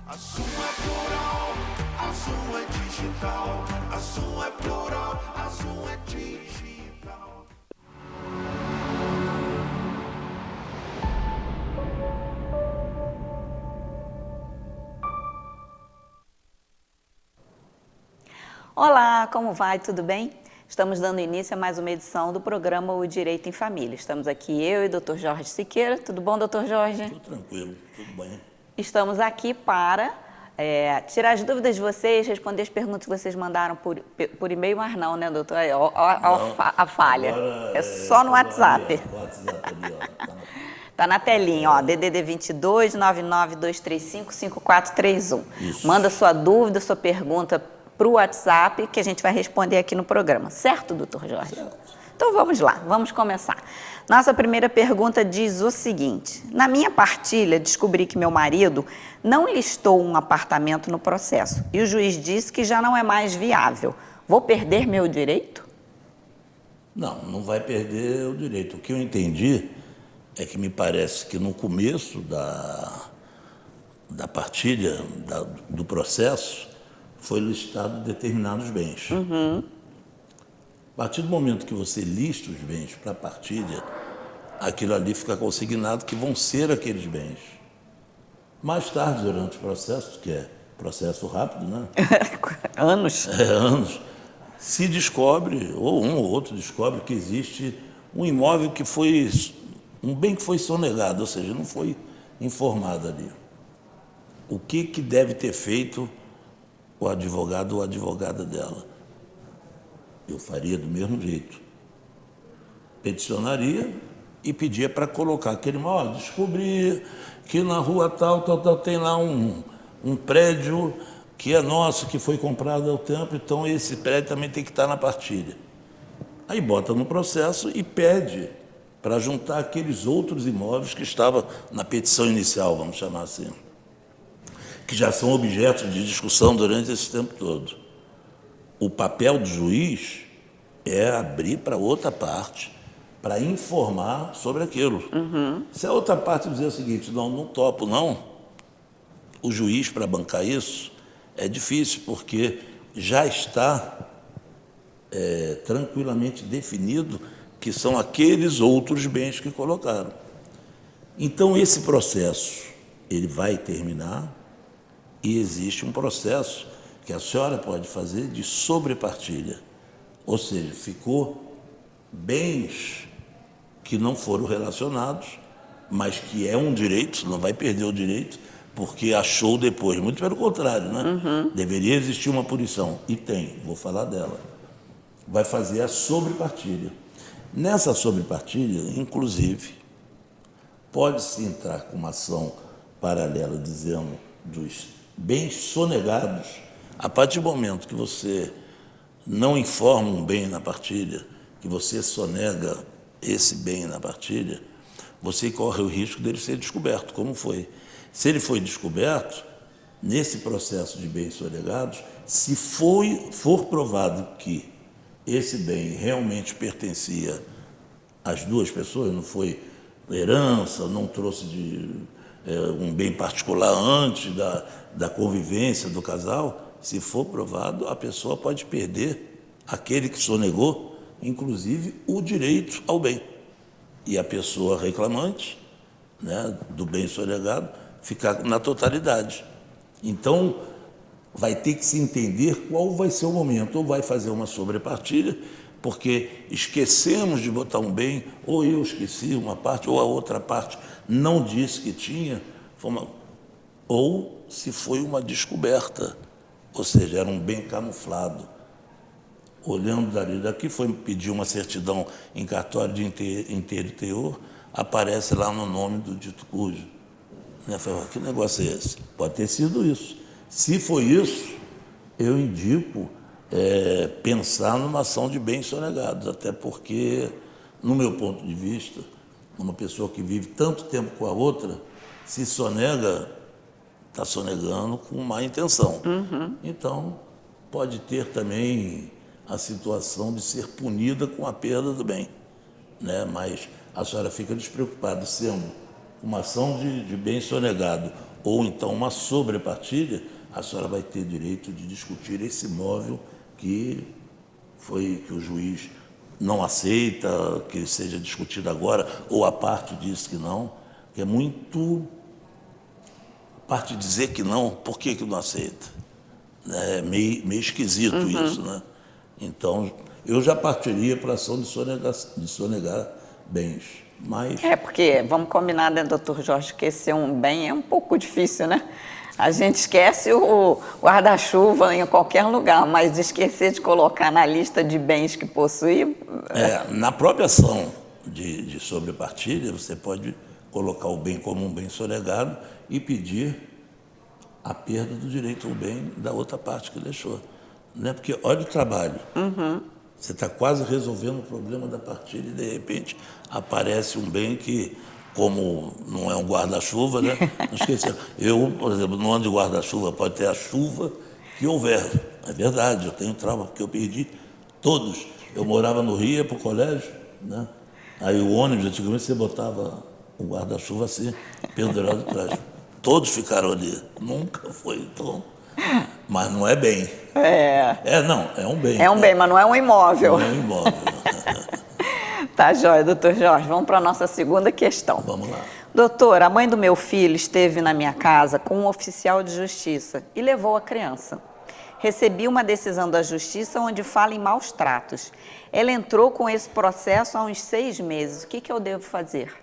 Azul é plural, azul é digital. Azul é plural, azul é digital. Olá, como vai? Tudo bem? Estamos dando início a mais uma edição do programa O Direito em Família. Estamos aqui eu e o Dr. Jorge Siqueira. Tudo bom, Dr. Jorge? Tudo tranquilo, tudo bem. Estamos aqui para tirar as dúvidas de vocês, responder as perguntas que vocês mandaram por e-mail, mas não, né, doutor? A falha. Agora, É só no WhatsApp. Ali, o WhatsApp ali, ó. Tá na telinha, ó, DDD 22 99235 5431. Isso. Manda sua dúvida, sua pergunta para o WhatsApp que a gente vai responder aqui no programa. Certo, doutor Jorge? Certo. Então vamos lá, vamos começar. Nossa primeira pergunta diz o seguinte: na minha partilha, descobri que meu marido não listou um apartamento no processo e o juiz disse que já não é mais viável. Vou perder meu direito? Não, não vai perder o direito. O que eu entendi é que me parece que no começo da partilha, do processo, foi listado determinados bens. A partir do momento que você lista os bens para a partilha, aquilo ali fica consignado que vão ser aqueles bens. Mais tarde, durante o processo, que é processo rápido, né? Anos. Anos, se descobre, ou um ou outro descobre, que existe um imóvel que foi, um bem que foi sonegado, ou seja, não foi informado ali. O que deve ter feito o advogado ou a advogada dela? Eu faria do mesmo jeito. Peticionaria e pedia para colocar aquele imóvel. Descobri que na rua tal, tem lá um prédio que é nosso, que foi comprado há um tempo, então esse prédio também tem que estar na partilha. Aí bota no processo e pede para juntar aqueles outros imóveis que estavam na petição inicial, vamos chamar assim, que já são objeto de discussão durante esse tempo todo. O papel do juiz é abrir para outra parte, para informar sobre aquilo. Se a outra parte dizer o seguinte: não topo não, o juiz, para bancar isso, é difícil, porque já está tranquilamente definido que são aqueles outros bens que colocaram. Então, esse processo, ele vai terminar e existe um processo que a senhora pode fazer de sobrepartilha. Ou seja, ficou bens que não foram relacionados, mas que é um direito, não vai perder o direito, porque achou depois. Muito pelo contrário, né? Deveria existir uma punição. E tem, vou falar dela. Vai fazer a sobrepartilha. Nessa sobrepartilha, inclusive, pode-se entrar com uma ação paralela dizendo dos bens sonegados. A partir do momento que você não informa um bem na partilha, que você sonega esse bem na partilha, você corre o risco dele ser descoberto, como foi. Se ele foi descoberto, nesse processo de bens sonegados, se for provado que esse bem realmente pertencia às duas pessoas, não foi herança, não trouxe um bem particular antes da convivência do casal, se for provado, a pessoa pode perder, aquele que sonegou, inclusive, o direito ao bem. E a pessoa reclamante, né, do bem sonegado ficar na totalidade. Então, vai ter que se entender qual vai ser o momento. Ou vai fazer uma sobrepartilha, porque esquecemos de botar um bem, ou eu esqueci uma parte, ou a outra parte não disse que tinha, ou se foi uma descoberta, ou seja, era um bem camuflado. Olhando daqui, foi pedir uma certidão em cartório de inteiro e teor, aparece lá no nome do dito cujo. Eu falei: que negócio é esse? Pode ter sido isso. Se foi isso, eu indico pensar numa ação de bens sonegados, até porque, no meu ponto de vista, uma pessoa que vive tanto tempo com a outra, se sonega, está sonegando com má intenção. Então, pode ter também a situação de ser punida com a perda do bem, né? Mas a senhora fica despreocupada, sendo uma ação de bem sonegado ou então uma sobrepartilha, a senhora vai ter direito de discutir esse imóvel que o juiz não aceita, que seja discutido agora, ou a parte diz que não, que é muito... A parte dizer que não, por que não aceita? É meio esquisito isso, né? Então, eu já partiria para a ação de sonegar bens, mas... Porque, vamos combinar, né, doutor Jorge, que esquecer um bem é um pouco difícil, né? A gente esquece o guarda-chuva em qualquer lugar, mas esquecer de colocar na lista de bens que possui... Na própria ação de sobrepartilha, você pode colocar o bem como um bem sonegado e pedir a perda do direito ao bem da outra parte que deixou. Né? Porque olha o trabalho. Você está quase resolvendo o problema da partilha e, de repente, aparece um bem que, como não é um guarda-chuva, né? Não esqueça. Eu, por exemplo, no ano de guarda-chuva, pode ter a chuva que houver. É verdade, eu tenho trauma, porque eu perdi todos. Eu morava no Rio, ia para o colégio, né? Aí o ônibus, antigamente, você botava o guarda-chuva assim, pendurado atrás. Todos ficaram ali. Nunca foi tão... Mas não é bem. Não, é um bem. É um bem, mas não é um imóvel. Não é um imóvel. Tá joia, doutor Jorge. Vamos para a nossa segunda questão. Vamos lá. Doutor, a mãe do meu filho esteve na minha casa com um oficial de justiça e levou a criança. Recebi uma decisão da justiça onde fala em maus tratos. Ela entrou com esse processo há uns 6 meses. O que eu devo fazer?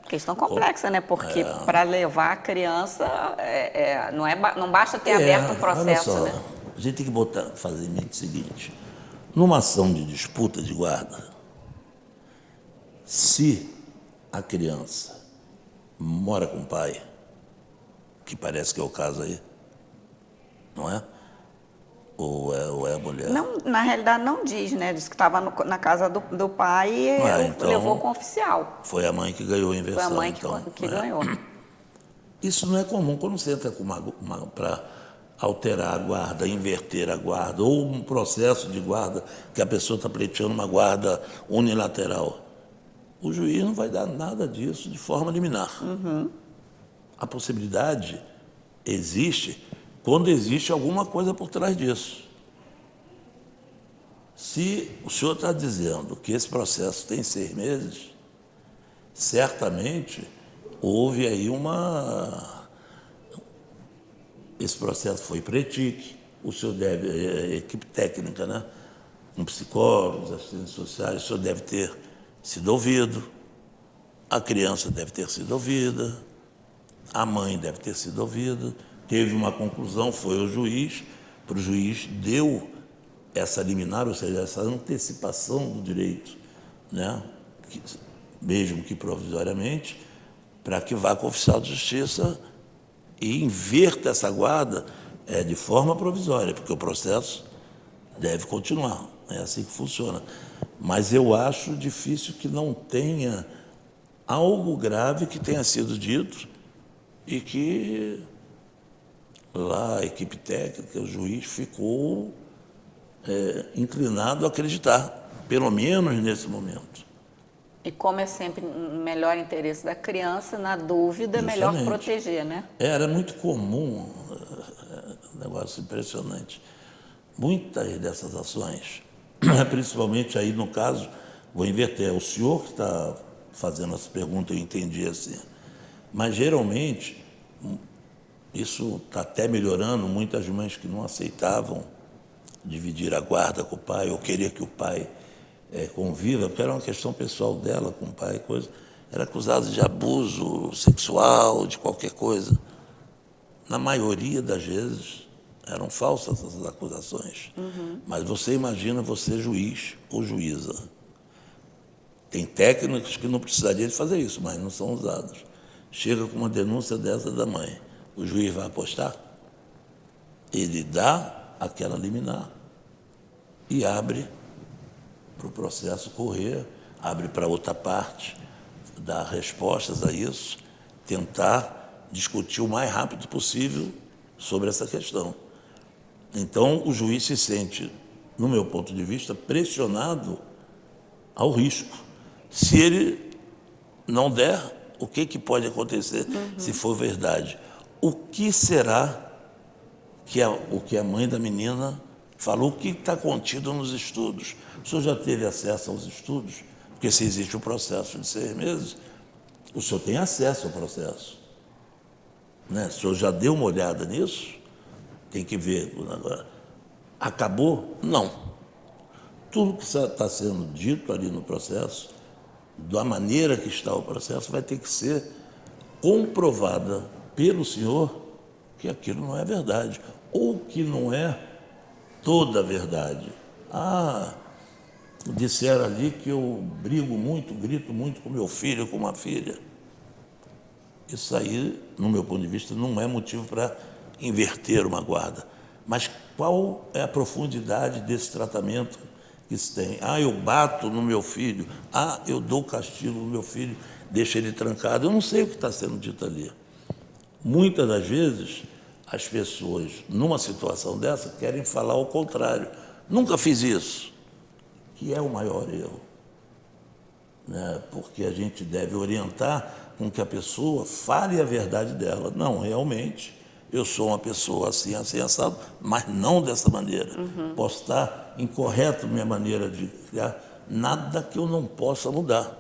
Questão complexa, né? Porque para levar a criança, não basta ter aberto um processo, olha só, né? A gente tem que fazer em mente o seguinte: numa ação de disputa de guarda, se a criança mora com o pai, que parece que é o caso aí, não é? Ou é a mulher? Não, na realidade não diz, né? Diz que estava na casa do pai e então, levou com o oficial. Foi a mãe que ganhou a inversão. Foi a mãe então, que ganhou. Isso não é comum quando você entra para alterar a guarda, inverter a guarda, ou um processo de guarda que a pessoa está pleiteando uma guarda unilateral. O juiz não vai dar nada disso de forma liminar. A possibilidade existe quando existe alguma coisa por trás disso. Se o senhor está dizendo que esse processo tem 6 meses, certamente houve aí esse processo foi pré-TIC, o senhor deve, equipe técnica, né? Com psicólogos, assistentes sociais, o senhor deve ter sido ouvido, a criança deve ter sido ouvida, a mãe deve ter sido ouvida, teve uma conclusão, foi o juiz, para o juiz deu essa liminar, ou seja, essa antecipação do direito, né? Mesmo que provisoriamente, para que vá com o oficial de justiça e inverta essa guarda de forma provisória, porque o processo deve continuar. É assim que funciona. Mas eu acho difícil que não tenha algo grave que tenha sido dito e que lá a equipe técnica, o juiz, ficou inclinado a acreditar, pelo menos nesse momento. E como é sempre o melhor interesse da criança, na dúvida, é melhor proteger, né? Era muito comum, um negócio impressionante. Muitas dessas ações, principalmente aí no caso, vou inverter, é o senhor que está fazendo essa pergunta, eu entendi assim. Mas geralmente, isso está até melhorando, muitas mães que não aceitavam dividir a guarda com o pai, ou querer que o pai conviva, porque era uma questão pessoal dela com o pai, coisa, era acusada de abuso sexual, de qualquer coisa. Na maioria das vezes, eram falsas essas acusações. Mas você imagina você juiz ou juíza. Tem técnicos que não precisariam de fazer isso, mas não são usados. Chega com uma denúncia dessa da mãe, o juiz vai apostar? Ele dá aquela liminar e abre para o processo correr, abre para outra parte, dar respostas a isso, tentar discutir o mais rápido possível sobre essa questão. Então, o juiz se sente, no meu ponto de vista, pressionado ao risco. Se ele não der, o que pode acontecer se for verdade? O que será o que a mãe da menina falou, o que está contido nos estudos? O senhor já teve acesso aos estudos? Porque se existe um processo de 6 meses, o senhor tem acesso ao processo. Né? O senhor já deu uma olhada nisso? Tem que ver agora. Acabou? Não. Tudo que está sendo dito ali no processo, da maneira que está o processo, vai ter que ser comprovada pelo senhor que aquilo não é verdade, ou que não é toda a verdade. Disseram ali que eu brigo muito, grito muito com meu filho, com uma filha. Isso aí, no meu ponto de vista, não é motivo para inverter uma guarda. Mas qual é a profundidade desse tratamento que se tem? Eu bato no meu filho. Eu dou castigo no meu filho, deixo ele trancado. Eu não sei o que está sendo dito ali. Muitas das vezes, as pessoas, numa situação dessa, querem falar o contrário. Nunca fiz isso, que é o maior erro. Né? Porque a gente deve orientar com que a pessoa fale a verdade dela. Não, realmente, eu sou uma pessoa assim, assim, assado, mas não dessa maneira. Posso estar incorreto minha maneira de criar, nada que eu não possa mudar.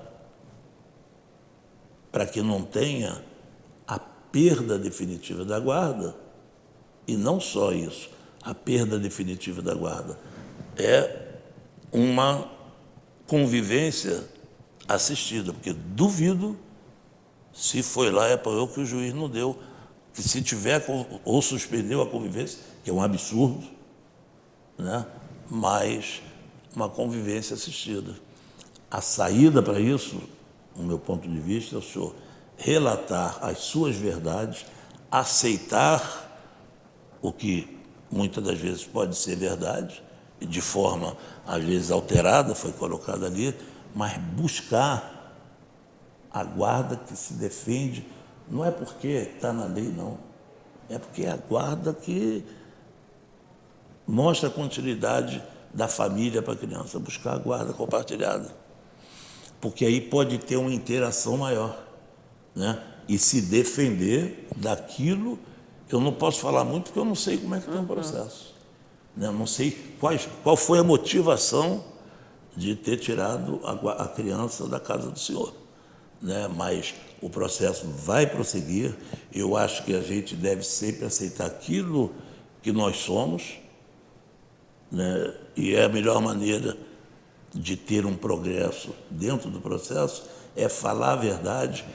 Para que não tenha a perda definitiva da guarda, e não só isso, a perda definitiva da guarda é uma convivência assistida, porque duvido se foi lá e apoiou que o juiz não deu, que se tiver ou suspendeu a convivência, que é um absurdo, né? Mas uma convivência assistida. A saída para isso, no meu ponto de vista, é o senhor relatar as suas verdades, aceitar o que muitas das vezes pode ser verdade, e de forma, às vezes, alterada, foi colocada ali, mas buscar a guarda que se defende, não é porque está na lei, não. É porque é a guarda que mostra a continuidade da família para a criança, buscar a guarda compartilhada. Porque aí pode ter uma interação maior, né? E se defender daquilo, eu não posso falar muito porque eu não sei como é que está o processo. Né? Eu não sei qual foi a motivação de ter tirado a criança da casa do senhor. Né? Mas o processo vai prosseguir. Eu acho que a gente deve sempre aceitar aquilo que nós somos, né? E é a melhor maneira de ter um progresso dentro do processo é falar a verdade,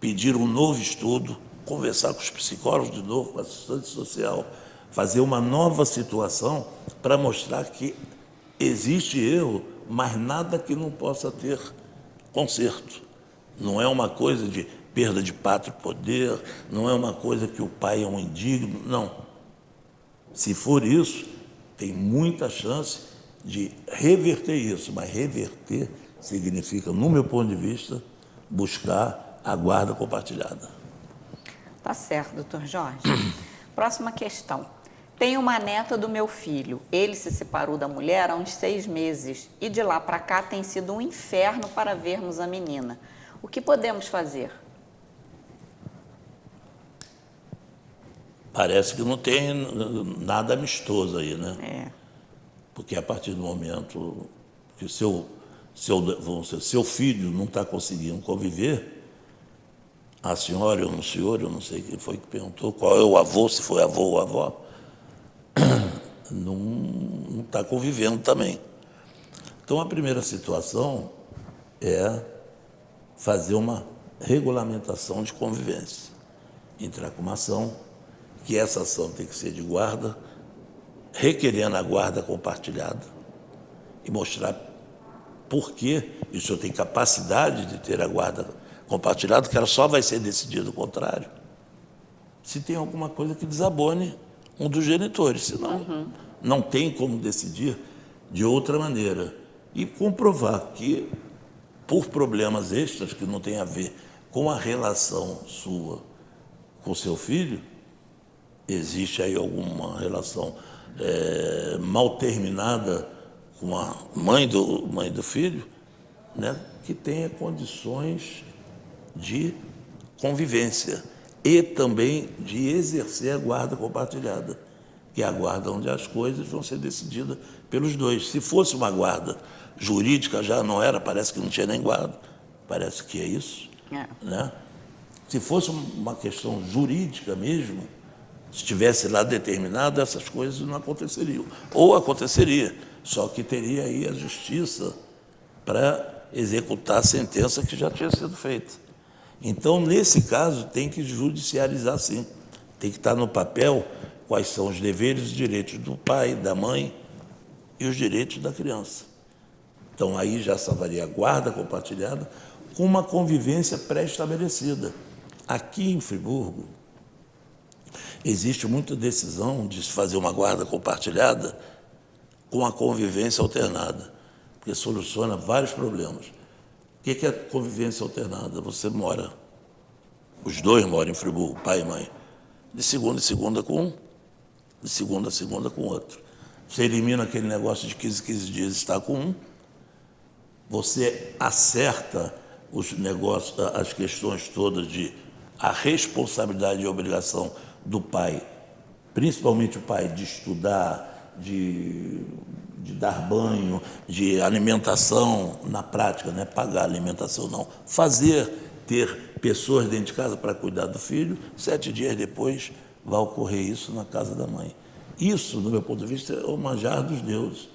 pedir um novo estudo, conversar com os psicólogos de novo, com a assistente social, fazer uma nova situação para mostrar que existe erro, mas nada que não possa ter conserto. Não é uma coisa de perda de pátrio e poder, não é uma coisa que o pai é um indigno, não. Se for isso, tem muita chance de reverter isso, mas reverter significa, no meu ponto de vista, buscar a guarda compartilhada. Tá certo, doutor Jorge. Próxima questão. Tenho uma neta do meu filho. Ele se separou da mulher há uns 6 meses e de lá para cá tem sido um inferno para vermos a menina. O que podemos fazer? Parece que não tem nada amistoso aí, né? É. Porque a partir do momento que seu filho não está conseguindo conviver, a senhora ou o senhor, eu não sei quem foi que perguntou, qual é o avô, se foi avô ou avó, não está convivendo também. Então, a primeira situação é fazer uma regulamentação de convivência. Entrar com uma ação, que essa ação tem que ser de guarda, requerendo a guarda compartilhada e mostrar por que o senhor tem capacidade de ter a guarda compartilhada, que ela só vai ser decidida o contrário se tem alguma coisa que desabone um dos genitores, senão não tem como decidir de outra maneira. E comprovar que, por problemas extras que não tem a ver com a relação sua com seu filho, existe aí alguma relação mal terminada com a mãe do filho, né, que tenha condições de convivência e também de exercer a guarda compartilhada, que é a guarda onde as coisas vão ser decididas pelos dois. Se fosse uma guarda jurídica, já não era, parece que não tinha nem guarda, parece que é isso, né? Se fosse uma questão jurídica mesmo, se estivesse lá determinado, essas coisas não aconteceriam. Ou aconteceria, só que teria aí a justiça para executar a sentença que já tinha sido feita. Então, nesse caso, tem que judicializar sim. Tem que estar no papel quais são os deveres e direitos do pai, da mãe e os direitos da criança. Então, aí já salvaria a guarda compartilhada com uma convivência pré-estabelecida. Aqui em Friburgo, existe muita decisão de se fazer uma guarda compartilhada com a convivência alternada, porque soluciona vários problemas. O que é convivência alternada? Você mora, os dois moram em Friburgo, pai e mãe, de segunda em segunda com um, de segunda a segunda com outro. Você elimina aquele negócio de 15 dias estar com um, você acerta os negócios, as questões todas de a responsabilidade e obrigação do pai, principalmente o pai, de estudar, de dar banho, de alimentação na prática, não é pagar alimentação não, ter pessoas dentro de casa para cuidar do filho, 7 dias depois vai ocorrer isso na casa da mãe. Isso, do meu ponto de vista, é o manjar dos deuses.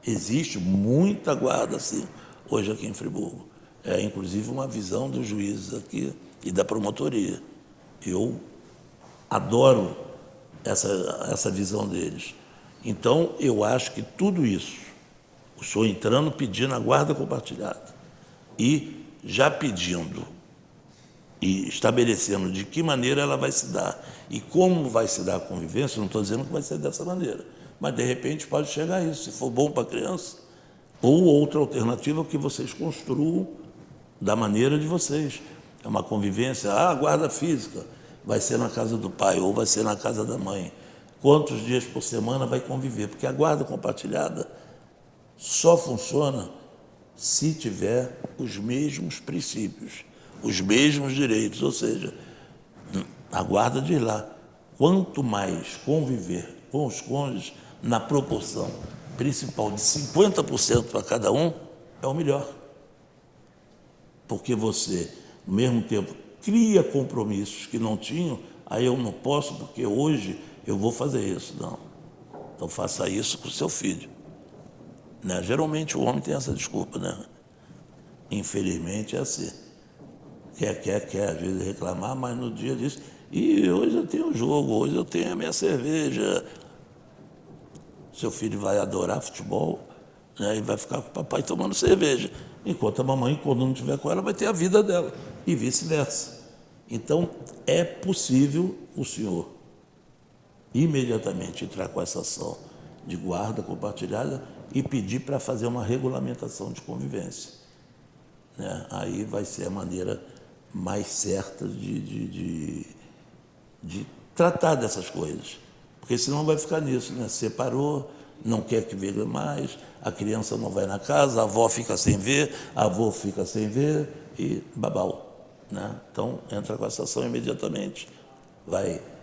Existe muita guarda assim, hoje aqui em Friburgo. É inclusive uma visão dos juízes aqui e da promotoria. Eu adoro essa visão deles. Então, eu acho que tudo isso, o senhor entrando pedindo a guarda compartilhada e já pedindo e estabelecendo de que maneira ela vai se dar e como vai se dar a convivência, não estou dizendo que vai ser dessa maneira, mas de repente pode chegar a isso, se for bom para a criança, ou outra alternativa que vocês construam da maneira de vocês. É uma convivência, a guarda física vai ser na casa do pai ou vai ser na casa da mãe. Quantos dias por semana vai conviver? Porque a guarda compartilhada só funciona se tiver os mesmos princípios, os mesmos direitos, ou seja, a guarda diz lá, quanto mais conviver com os cônjuges na proporção principal de 50% para cada um, é o melhor. Porque você, ao mesmo tempo, cria compromissos que não tinham, aí eu não posso porque hoje eu vou fazer isso. Não. Então faça isso com o seu filho. Né? Geralmente o homem tem essa desculpa, né? Infelizmente é assim. Quer às vezes reclamar, mas no dia diz, e hoje eu tenho jogo, hoje eu tenho a minha cerveja. Seu filho vai adorar futebol, né? E vai ficar com o papai tomando cerveja. Enquanto a mamãe, quando não estiver com ela, vai ter a vida dela. E vice-versa. Então, é possível o senhor imediatamente entrar com essa ação de guarda compartilhada e pedir para fazer uma regulamentação de convivência. Né? Aí vai ser a maneira mais certa de tratar dessas coisas. Porque senão vai ficar nisso, né? Separou, não quer que veja mais, a criança não vai na casa, a avó fica sem ver, a avô fica sem ver e babau. Né? Então, entra com essa ação imediatamente.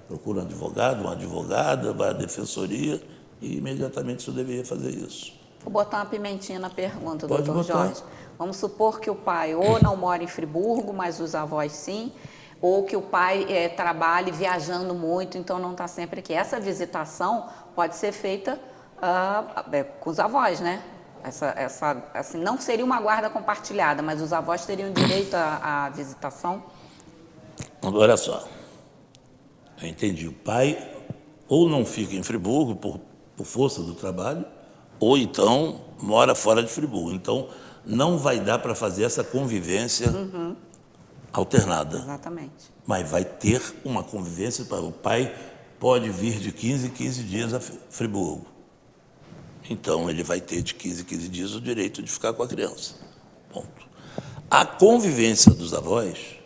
Procura um advogado, uma advogada, vai à defensoria e imediatamente você deveria fazer isso. Vou botar uma pimentinha na pergunta, Pode doutor botar. Jorge. Vamos supor que o pai ou não mora em Friburgo, mas os avós sim, ou que o pai trabalhe viajando muito, então não está sempre aqui. Essa visitação pode ser feita com os avós, né? Assim, não seria uma guarda compartilhada, mas os avós teriam direito à visitação? Olha só, eu entendi. O pai ou não fica em Friburgo por força do trabalho, ou então mora fora de Friburgo. Então, não vai dar para fazer essa convivência alternada. Exatamente. Mas vai ter uma convivência, o pai pode vir de 15 em 15 dias a Friburgo. Então, ele vai ter de 15 em 15 dias o direito de ficar com a criança. Ponto. A convivência dos avós,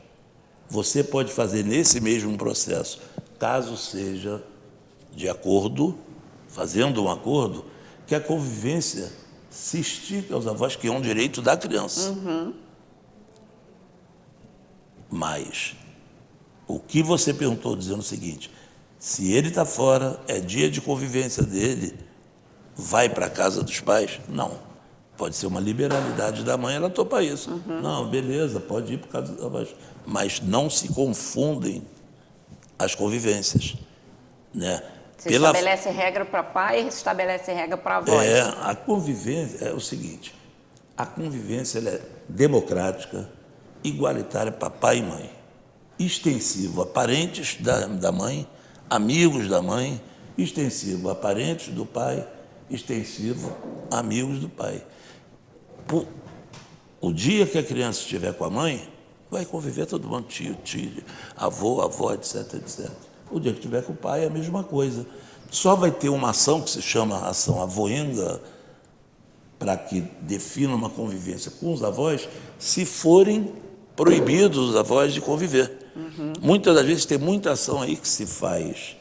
você pode fazer nesse mesmo processo, caso seja de acordo, fazendo um acordo, que a convivência se estica aos avós, que é um direito da criança. Mas o que você perguntou, dizendo o seguinte, se ele está fora, é dia de convivência dele, vai para a casa dos pais? Não. Pode ser uma liberalidade da mãe, ela topa isso. Não, beleza, pode ir para casa dos pais. Mas não se confundem as convivências, né? Você estabelece regra para pai e estabelece regra para avós. A convivência é o seguinte, a convivência ela é democrática, igualitária para pai e mãe, extensivo a parentes da mãe, amigos da mãe, extensivo a parentes do pai, extensivo a amigos do pai. O dia que a criança estiver com a mãe, vai conviver todo mundo, tio, avô, avó, etc, etc. O dia que estiver com o pai é a mesma coisa. Só vai ter uma ação que se chama ação avoenga, para que defina uma convivência com os avós, se forem proibidos os avós de conviver. Muitas das vezes tem muita ação aí que se faz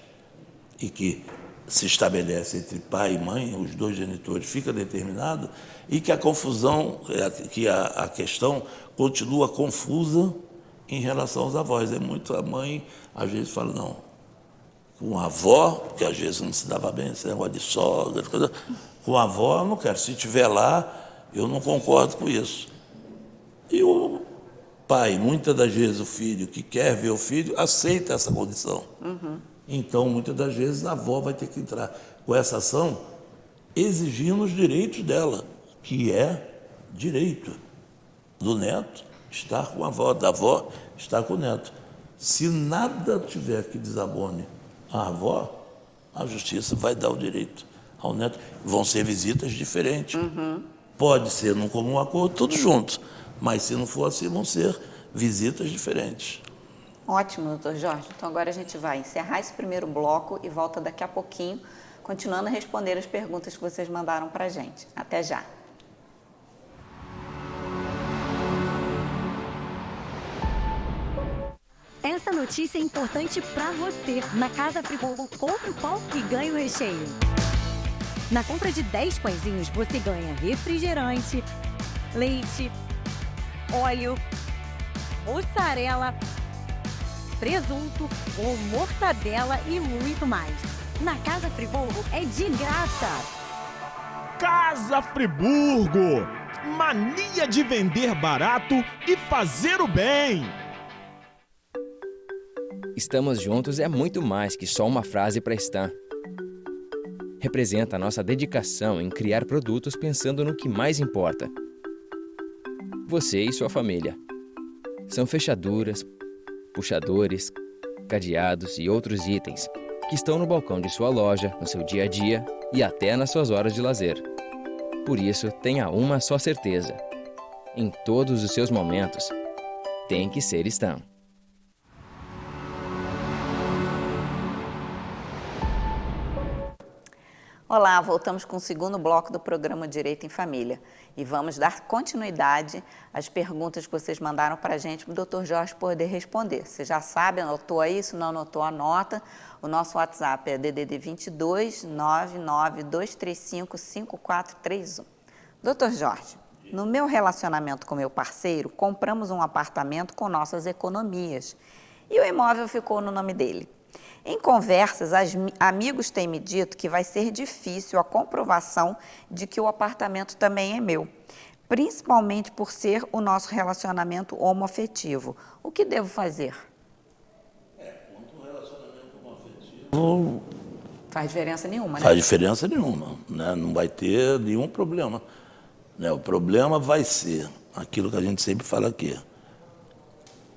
e que se estabelece entre pai e mãe, os dois genitores, fica determinado, e que a confusão, que a questão continua confusa em relação aos avós. É muito a mãe, às vezes, fala, não, com a avó, que às vezes não se dava bem, esse negócio de sogra, coisa, com a avó eu não quero, se estiver lá, eu não concordo com isso. E o pai, muitas das vezes o filho que quer ver o filho, aceita essa condição. Então, muitas das vezes, a avó vai ter que entrar com essa ação exigindo os direitos dela, que é direito do neto estar com a avó, da avó estar com o neto. Se nada tiver que desabone a avó, a justiça vai dar o direito ao neto. Vão ser visitas diferentes. Pode ser num comum acordo, tudo junto, mas se não for assim, vão ser visitas diferentes. Ótimo, doutor Jorge. Então agora a gente vai encerrar esse primeiro bloco e volta daqui a pouquinho, continuando a responder as perguntas que vocês mandaram para a gente. Até já. Essa notícia é importante para você. Na Casa Frigorífica, compre o pão e ganhe o recheio. Na compra de 10 pãezinhos, você ganha refrigerante, leite, óleo, mussarela, presunto ou mortadela e muito mais. Na Casa Friburgo é de graça. Casa Friburgo, mania de vender barato e fazer o bem. Estamos juntos é muito mais que só uma frase para Stan. Representa a nossa dedicação em criar produtos pensando no que mais importa. Você e sua família. São fechaduras, puxadores, cadeados e outros itens que estão no balcão de sua loja, no seu dia a dia e até nas suas horas de lazer. Por isso, tenha uma só certeza. Em todos os seus momentos, tem que ser Stan. Olá, voltamos com o segundo bloco do programa Direito em Família e vamos dar continuidade às perguntas que vocês mandaram para a gente, para o Dr. Jorge poder responder. Você já sabe, anotou aí? Se não anotou, anota. O nosso WhatsApp é DDD 22 99235 5431. Dr. Jorge, no meu relacionamento com meu parceiro, compramos um apartamento com nossas economias e o imóvel ficou no nome dele. Em conversas, amigos têm me dito que vai ser difícil a comprovação de que o apartamento também é meu, principalmente por ser o nosso relacionamento homoafetivo. O que devo fazer? Quanto ao relacionamento homoafetivo, Faz diferença nenhuma, né? faz diferença nenhuma, né? Não vai ter nenhum problema. Né? O problema vai ser aquilo que a gente sempre fala aqui.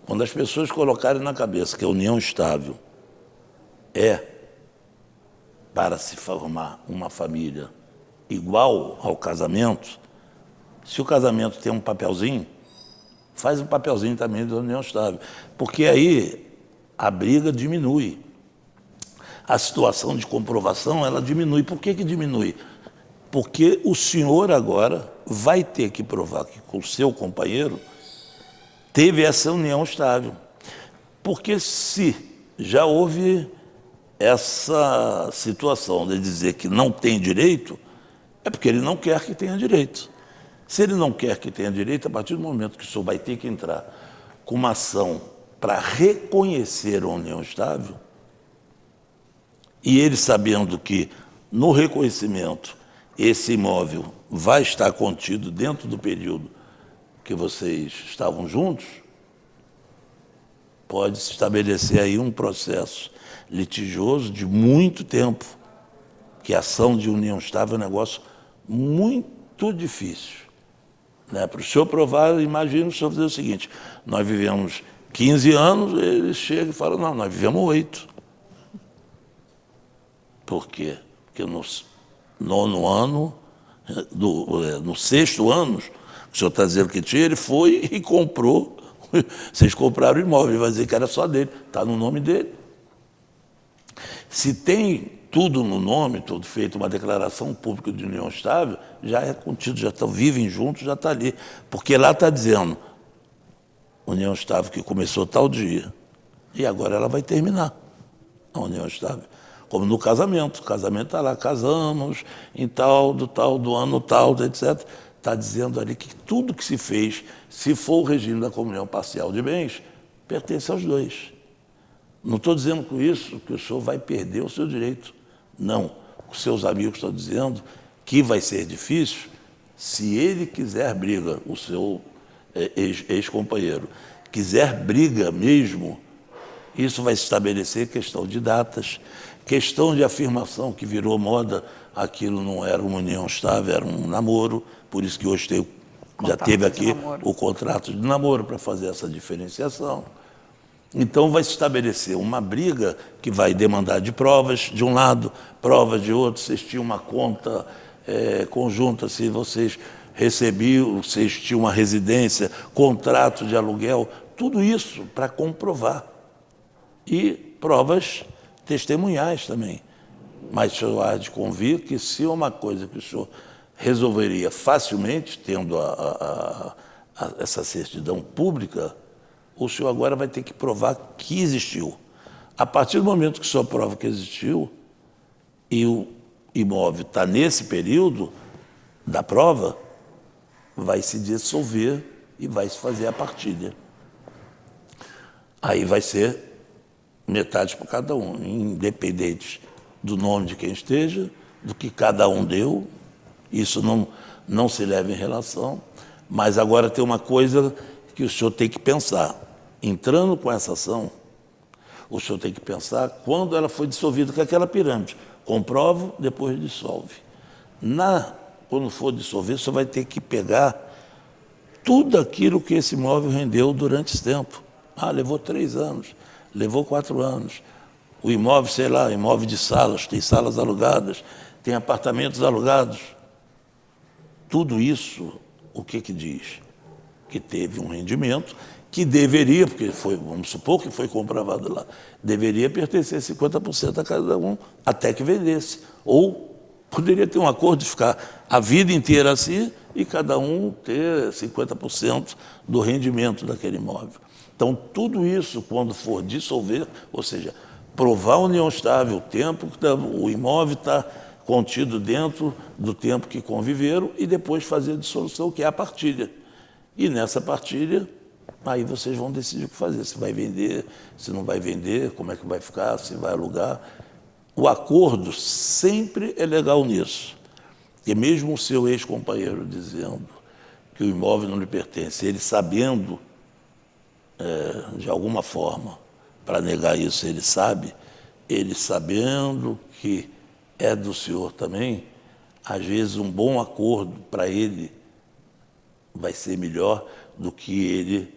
Quando as pessoas colocarem na cabeça que a união estável é para se formar uma família igual ao casamento, se o casamento tem um papelzinho, faz um papelzinho também da união estável, porque aí a briga diminui. A situação de comprovação, ela diminui. Por que diminui? Porque o senhor agora vai ter que provar que com o seu companheiro teve essa união estável. Porque se já houve essa situação de dizer que não tem direito, é porque ele não quer que tenha direito. Se ele não quer que tenha direito, a partir do momento que o senhor vai ter que entrar com uma ação para reconhecer a união estável, e ele sabendo que no reconhecimento esse imóvel vai estar contido dentro do período que vocês estavam juntos, pode se estabelecer aí um processo litigioso de muito tempo, que a ação de união estável é um negócio muito difícil. Né? Para o senhor provar, imagina o senhor fazer o seguinte: nós vivemos 15 anos, ele chega e fala, não, nós vivemos 8. Por quê? Porque no 9º ano, no 6º ano, o senhor está dizendo que tinha, ele foi e comprou. Vocês compraram o imóvel, ele vai dizer que era só dele, está no nome dele. Se tem tudo no nome, tudo feito, uma declaração pública de união estável, já é contido, já vivem juntos, já está ali. Porque lá está dizendo, união estável que começou tal dia, e agora ela vai terminar, a união estável. Como no casamento, o casamento está lá, casamos em do ano tal, etc. Está dizendo ali que tudo que se fez, se for o regime da comunhão parcial de bens, pertence aos dois. Não estou dizendo com isso que o senhor vai perder o seu direito. Não. Os seus amigos estão dizendo que vai ser difícil se ele quiser briga, o seu ex-companheiro, quiser briga mesmo, isso vai se estabelecer questão de datas, questão de afirmação que virou moda, aquilo não era uma união estável, era um namoro, por isso que hoje já teve aqui o contrato de namoro para fazer essa diferenciação. Então vai se estabelecer uma briga que vai demandar de provas de um lado, provas de outro, vocês tinham uma conta conjunta, se vocês recebiam, vocês tinham uma residência, contrato de aluguel, tudo isso para comprovar. E provas testemunhais também. Mas o senhor há de convir que se é uma coisa que o senhor resolveria facilmente, tendo essa certidão pública, o senhor agora vai ter que provar que existiu. A partir do momento que o senhor prova que existiu e o imóvel está nesse período da prova, vai se dissolver e vai se fazer a partilha. Aí vai ser metade para cada um, independente do nome de quem esteja, do que cada um deu, isso não se leva em relação. Mas agora tem uma coisa que o senhor tem que pensar. Entrando com essa ação, o senhor tem que pensar quando ela foi dissolvida com aquela pirâmide. Comprova, depois dissolve. Quando for dissolver, o senhor vai ter que pegar tudo aquilo que esse imóvel rendeu durante esse tempo. Levou 3 anos, levou 4 anos. O imóvel, sei lá, imóvel de salas, tem salas alugadas, tem apartamentos alugados. Tudo isso, o que diz? Que teve um rendimento que deveria, porque vamos supor que foi comprovado lá, deveria pertencer 50% a cada um até que vendesse. Ou poderia ter um acordo de ficar a vida inteira assim e cada um ter 50% do rendimento daquele imóvel. Então, tudo isso, quando for dissolver, ou seja, provar a união estável, o tempo que o imóvel está contido dentro do tempo que conviveram e depois fazer a dissolução, que é a partilha. E nessa partilha, aí vocês vão decidir o que fazer, se vai vender, se não vai vender, como é que vai ficar, se vai alugar. O acordo sempre é legal nisso. Porque mesmo o seu ex-companheiro dizendo que o imóvel não lhe pertence, ele sabendo, de alguma forma, para negar isso, ele sabendo que é do senhor também, às vezes um bom acordo para ele vai ser melhor do que ele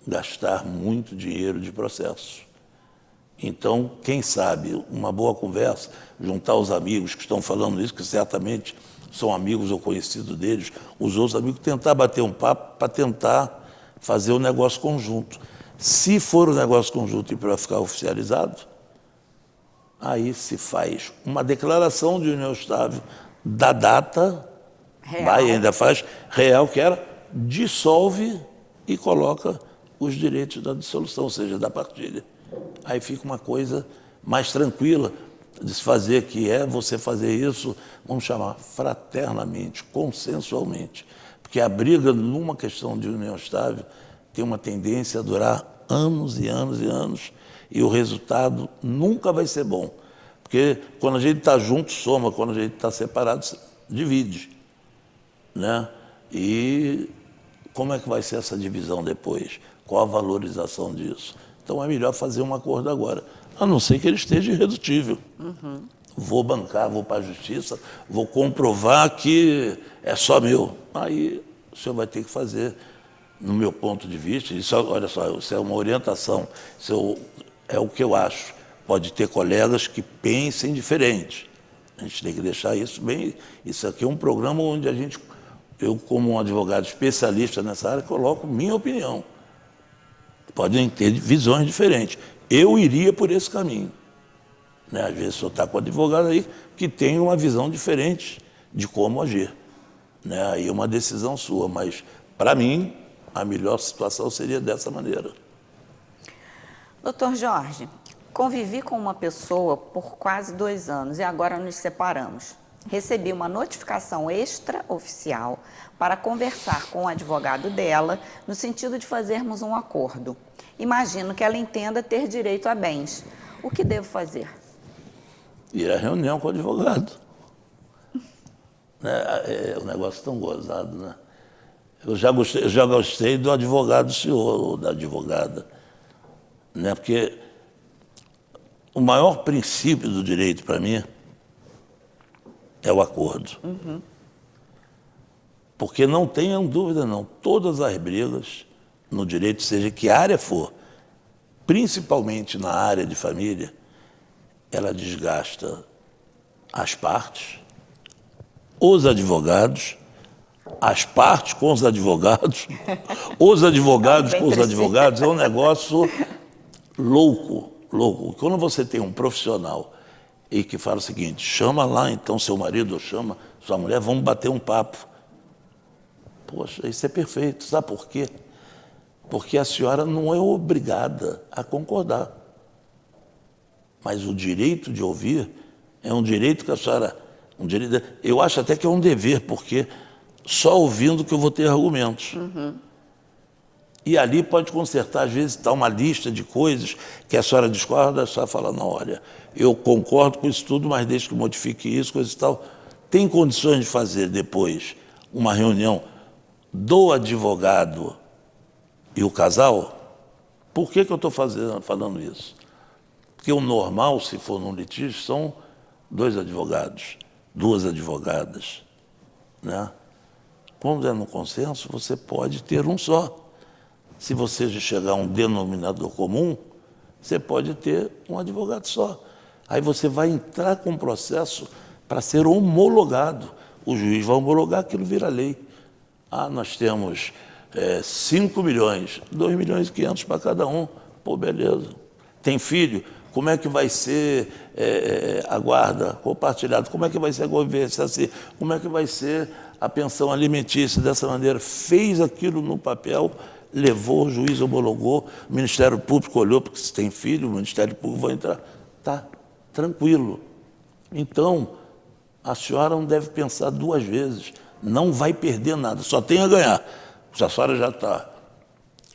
gastar muito dinheiro de processo. Então, quem sabe, uma boa conversa, juntar os amigos que estão falando isso, que certamente são amigos ou conhecidos deles, os outros amigos, tentar bater um papo para tentar fazer o negócio conjunto. Se for o negócio conjunto e para ficar oficializado, aí se faz uma declaração de união estável da data, ainda faz real, que era, dissolve e coloca os direitos da dissolução, ou seja, da partilha. Aí fica uma coisa mais tranquila de se fazer, que é você fazer isso, vamos chamar, fraternamente, consensualmente. Porque a briga numa questão de união estável tem uma tendência a durar anos e anos e anos, e o resultado nunca vai ser bom. Porque quando a gente está junto, soma, quando a gente está separado, divide, né? E como é que vai ser essa divisão depois? Qual a valorização disso? Então é melhor fazer um acordo agora, a não ser que ele esteja irredutível. Vou bancar, vou para a justiça, vou comprovar que é só meu. Aí o senhor vai ter que fazer, no meu ponto de vista, isso, olha só, isso é uma orientação, isso é o que eu acho. Pode ter colegas que pensem diferente. A gente tem que deixar isso bem. Isso aqui é um programa onde eu, como um advogado especialista nessa área, coloco minha opinião. Podem ter visões diferentes. Eu iria por esse caminho. Né? Às vezes o senhor está com advogado aí que tem uma visão diferente de como agir. Né? Aí é uma decisão sua, mas, para mim, a melhor situação seria dessa maneira. Doutor Jorge, convivi com uma pessoa por quase 2 anos e agora nos separamos. Recebi uma notificação extraoficial para conversar com o advogado dela no sentido de fazermos um acordo. Imagino que ela entenda ter direito a bens. O que devo fazer? Ir à reunião com o advogado. É um negócio tão gozado, né? Eu já gostei do advogado do senhor, ou da advogada. Né? Porque o maior princípio do direito, para mim, é o acordo. Porque não tenham dúvida, não. Todas as brigas no direito, seja que área for, principalmente na área de família, ela desgasta as partes, os advogados, as partes com os advogados com os advogados. É um negócio louco, louco. Quando você tem um profissional e que fala o seguinte, chama lá então seu marido, ou chama sua mulher, vamos bater um papo. Poxa, isso é perfeito. Sabe por quê? Porque a senhora não é obrigada a concordar. Mas o direito de ouvir é um direito que a senhora... eu acho até que é um dever, porque só ouvindo que eu vou ter argumentos. E ali pode consertar, às vezes está uma lista de coisas que a senhora discorda, a senhora fala, não, olha, eu concordo com isso tudo, mas desde que modifique isso, coisa e tal. Tem condições de fazer depois uma reunião do advogado e o casal? Por que eu estou falando isso? Porque o normal, se for num litígio, são 2 advogados, 2 advogadas. Né? Quando é no consenso, você pode ter um só. Se você chegar a um denominador comum, você pode ter um advogado só. Aí você vai entrar com um processo para ser homologado. O juiz vai homologar, aquilo vira lei. Ah, nós temos 5 milhões, 2 milhões e 500 para cada um. Pô, beleza. Tem filho? Como é que vai ser a guarda compartilhada? Como é que vai ser a convivência assim? Como é que vai ser a pensão alimentícia dessa maneira? Fez aquilo no papel, levou, o juiz homologou, o Ministério Público olhou, porque se tem filho, o Ministério Público vai entrar. Tá, tranquilo. Então, a senhora não deve pensar 2 vezes. Não vai perder nada, só tem a ganhar. A senhora já está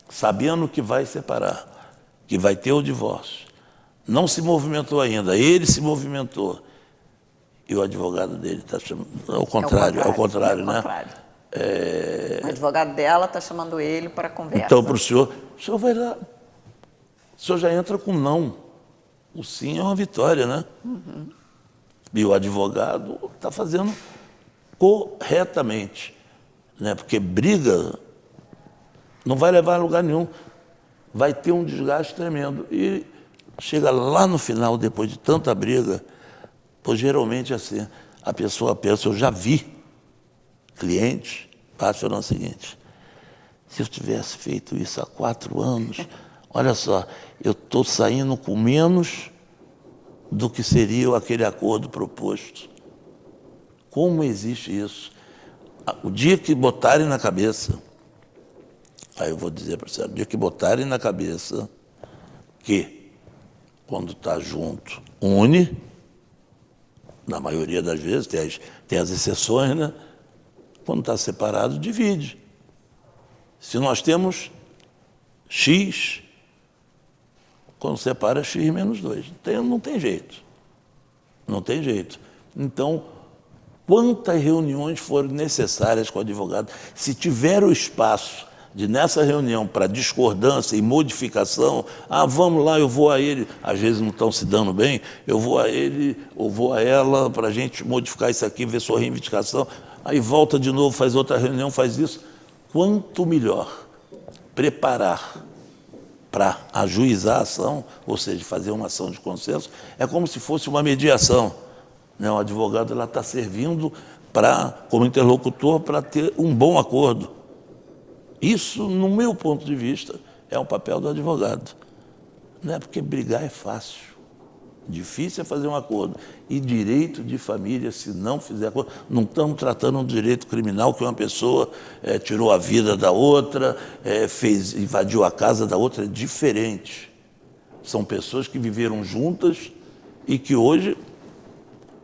sabendo que vai separar, que vai ter o divórcio. Não se movimentou ainda, ele se movimentou. E o advogado dele está chamando... Ao contrário, né? O advogado dela está chamando ele para conversa. Então, para o senhor vai lá. O senhor já entra com não. O sim é uma vitória, né? E o advogado está fazendo corretamente. Né? Porque briga não vai levar a lugar nenhum. Vai ter um desgaste tremendo. E chega lá no final, depois de tanta briga, pois geralmente assim, a pessoa pensa, eu já vi clientes falando o seguinte, se eu tivesse feito isso há 4 anos, olha só, eu estou saindo com menos do que seria aquele acordo proposto. Como existe isso? O dia que botarem na cabeça, aí eu vou dizer para você, o dia que botarem na cabeça que, quando está junto, une, na maioria das vezes, tem as exceções, né? Quando está separado, divide. Se nós temos X quando separa, X menos 2. Não tem jeito. Não tem jeito. Então, quantas reuniões foram necessárias com o advogado? Se tiver o espaço de, nessa reunião, para discordância e modificação, vamos lá, eu vou a ele, às vezes não estão se dando bem, eu vou a ele ou vou a ela para a gente modificar isso aqui, ver sua reivindicação, aí volta de novo, faz outra reunião, faz isso. Quanto melhor preparar para ajuizar a ação, ou seja, fazer uma ação de consenso, é como se fosse uma mediação. O advogado está servindo como interlocutor para ter um bom acordo. Isso, no meu ponto de vista, é um papel do advogado. Não é porque brigar é fácil. Difícil é fazer um acordo. E direito de família, se não fizer acordo, não estamos tratando um direito criminal que uma pessoa tirou a vida da outra, invadiu a casa da outra, é diferente. São pessoas que viveram juntas e que hoje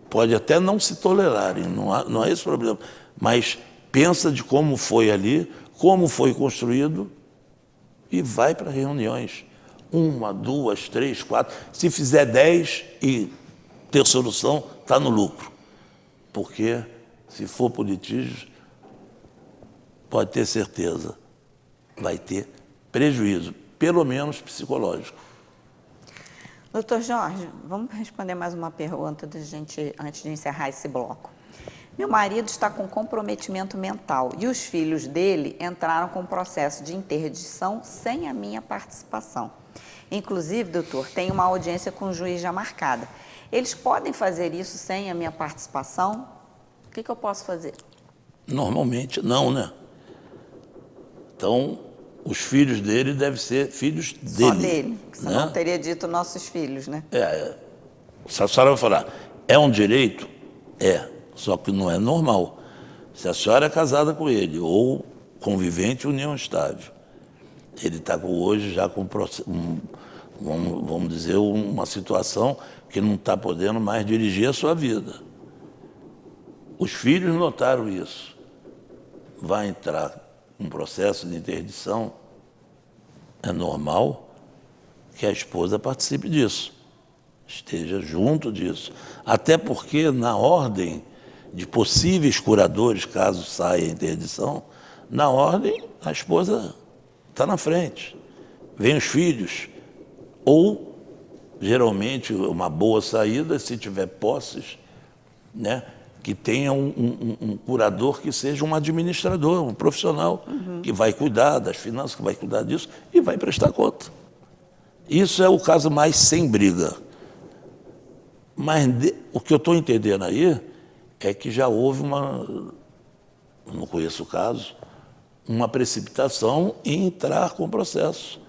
pode até não se tolerarem, não há esse problema, mas pensa de como foi ali, como foi construído e vai para reuniões. 1, 2, 3, 4. Se fizer 10 e ter solução, está no lucro. Porque, se for por litígios, pode ter certeza, vai ter prejuízo, pelo menos psicológico. Doutor Jorge, vamos responder mais uma pergunta antes de encerrar esse bloco. Meu marido está com comprometimento mental e os filhos dele entraram com processo de interdição sem a minha participação. Inclusive, doutor, tem uma audiência com o juiz já marcada. Eles podem fazer isso sem a minha participação? O que eu posso fazer? Normalmente não, né? Então, os filhos dele devem ser filhos dele. Só dele, senão não teria dito nossos filhos, né? Se a senhora vai falar, é um direito? Só que não é normal. Se a senhora é casada com ele, ou convivente união estável, ele está hoje já com, vamos dizer, uma situação que não está podendo mais dirigir a sua vida. Os filhos notaram isso. Vai entrar um processo de interdição, é normal que a esposa participe disso, esteja junto disso. Até porque, na ordem de possíveis curadores, caso saia a interdição, na ordem a esposa está na frente. Vem os filhos. Ou, geralmente, uma boa saída, se tiver posses, né, que tenha um curador que seja um administrador, um profissional, que vai cuidar das finanças, que vai cuidar disso e vai prestar conta. Isso é o caso mais sem briga. Mas o que eu estou entendendo aí é que já houve não conheço o caso, uma precipitação em entrar com o processo.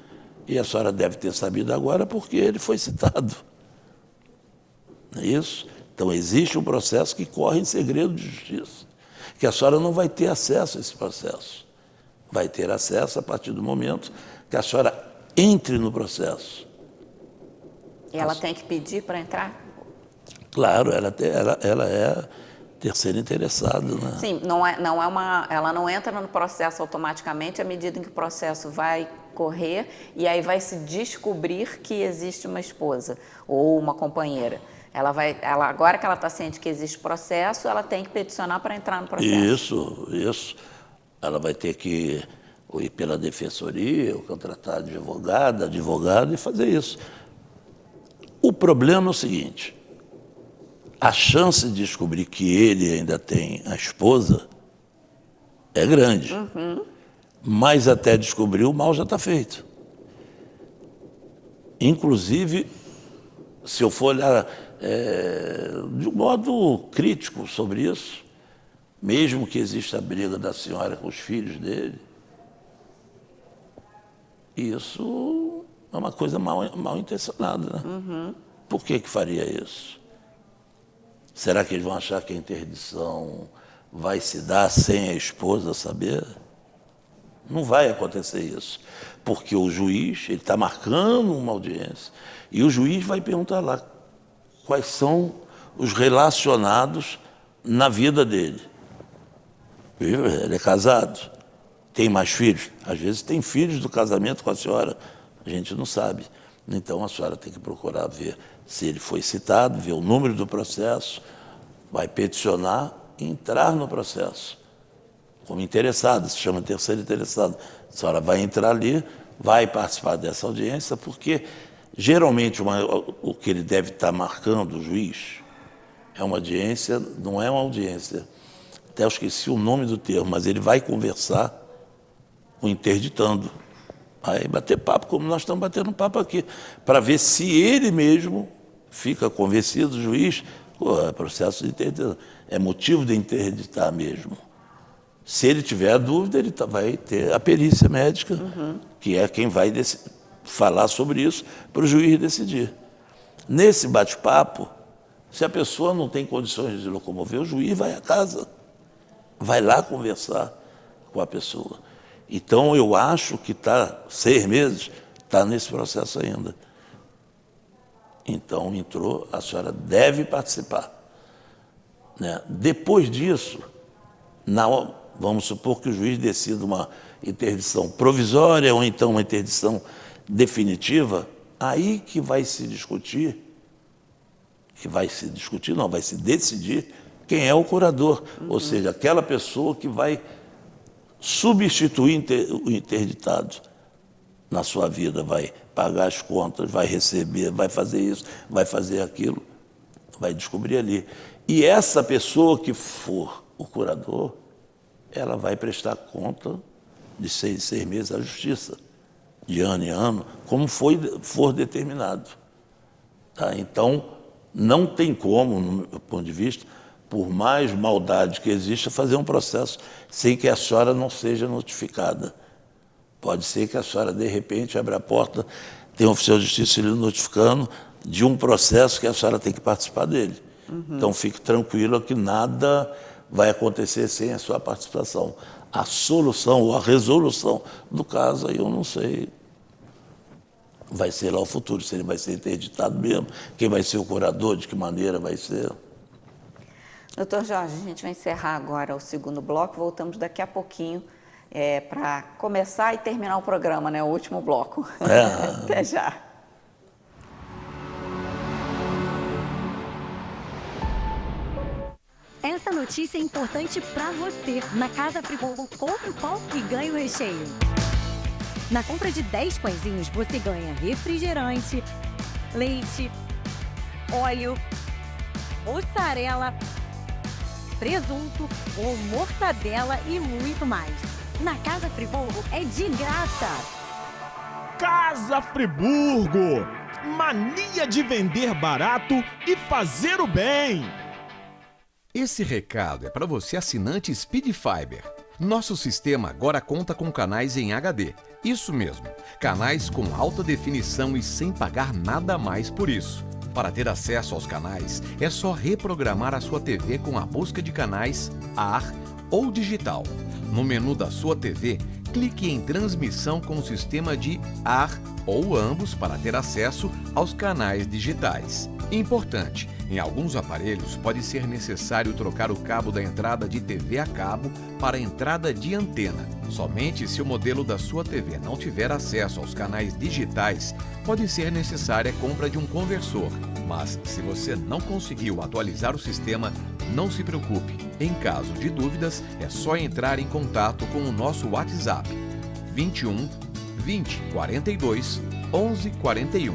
E a senhora deve ter sabido agora porque ele foi citado. Não é isso? Então, existe um processo que corre em segredo de justiça, que a senhora não vai ter acesso a esse processo. Vai ter acesso a partir do momento que a senhora entre no processo. E ela tem que pedir para entrar? Claro, ela é terceira interessada, né? Sim, ela não entra no processo automaticamente à medida em que o processo vai correr e aí vai se descobrir que existe uma esposa ou uma companheira. Agora que ela está ciente que existe processo, ela tem que peticionar para entrar no processo. Isso. Ela vai ter que ir pela defensoria, ou contratar advogado e fazer isso. O problema é o seguinte: a chance de descobrir que ele ainda tem a esposa é grande. Mas até descobrir, o mal já está feito. Inclusive, se eu for olhar de um modo crítico sobre isso, mesmo que exista a briga da senhora com os filhos dele, isso é uma coisa mal intencionada, né? Por que faria isso? Será que eles vão achar que a interdição vai se dar sem a esposa saber? Não vai acontecer isso, porque o juiz está marcando uma audiência e o juiz vai perguntar lá quais são os relacionados na vida dele. Ele é casado, tem mais filhos? Às vezes tem filhos do casamento com a senhora, a gente não sabe. Então a senhora tem que procurar ver se ele foi citado, ver o número do processo, vai peticionar e entrar no processo. Como interessado, se chama terceiro interessado. A senhora vai entrar ali, vai participar dessa audiência, porque geralmente o que ele deve estar marcando, o juiz, é uma audiência, não é uma audiência. Até eu esqueci o nome do termo, mas ele vai conversar com o interditando. Aí bater papo, como nós estamos batendo papo aqui, para ver se ele mesmo fica convencido, o juiz, é processo de interdição, é motivo de interditar mesmo. Se ele tiver dúvida, ele vai ter a perícia médica, que é quem vai falar sobre isso para o juiz decidir. Nesse bate-papo, se a pessoa não tem condições de locomover, o juiz vai à casa, vai lá conversar com a pessoa. Então, eu acho que 6 meses, está nesse processo ainda. Então, entrou, a senhora deve participar. Né? Depois disso, vamos supor que o juiz decida uma interdição provisória ou então uma interdição definitiva, aí que vai se discutir, vai se decidir quem é o curador, ou seja, aquela pessoa que vai substituir o interditado na sua vida, vai pagar as contas, vai receber, vai fazer isso, vai fazer aquilo, vai descobrir ali. E essa pessoa que for o curador, ela vai prestar conta de 6 meses à justiça, de ano em ano, como for determinado. Tá? Então, não tem como, no meu ponto de vista, por mais maldade que exista, fazer um processo sem que a senhora não seja notificada. Pode ser que a senhora, de repente, abra a porta, tem um oficial de justiça lhe notificando de um processo que a senhora tem que participar dele. Então, fique tranquila que nada vai acontecer sem a sua participação. A solução ou a resolução do caso, aí eu não sei. Vai ser lá o futuro, se ele vai ser interditado mesmo, quem vai ser o curador, de que maneira vai ser. Doutor Jorge, a gente vai encerrar agora o segundo bloco, voltamos daqui a pouquinho para começar e terminar o programa, né? O último bloco. Até já. Essa notícia é importante para você. Na Casa Frigorífica, compre o pão e ganhe o recheio. Na compra de 10 pãezinhos, você ganha refrigerante, leite, óleo, mussarela, presunto ou mortadela e muito mais. Na Casa Friburgo é de graça. Casa Friburgo, mania de vender barato e fazer o bem. Esse recado é para você assinante Speed Fiber. Nosso sistema agora conta com canais em HD. Isso mesmo, canais com alta definição e sem pagar nada mais por isso. Para ter acesso aos canais, é só reprogramar a sua TV com a busca de canais AR ou digital. No menu da sua TV, clique em transmissão com o sistema de AR ou ambos para ter acesso aos canais digitais. Importante, em alguns aparelhos pode ser necessário trocar o cabo da entrada de TV a cabo para a entrada de antena. Somente se o modelo da sua TV não tiver acesso aos canais digitais, pode ser necessária a compra de um conversor. Mas se você não conseguiu atualizar o sistema, não se preocupe. Em caso de dúvidas, é só entrar em contato com o nosso WhatsApp 21 20 42 11 41.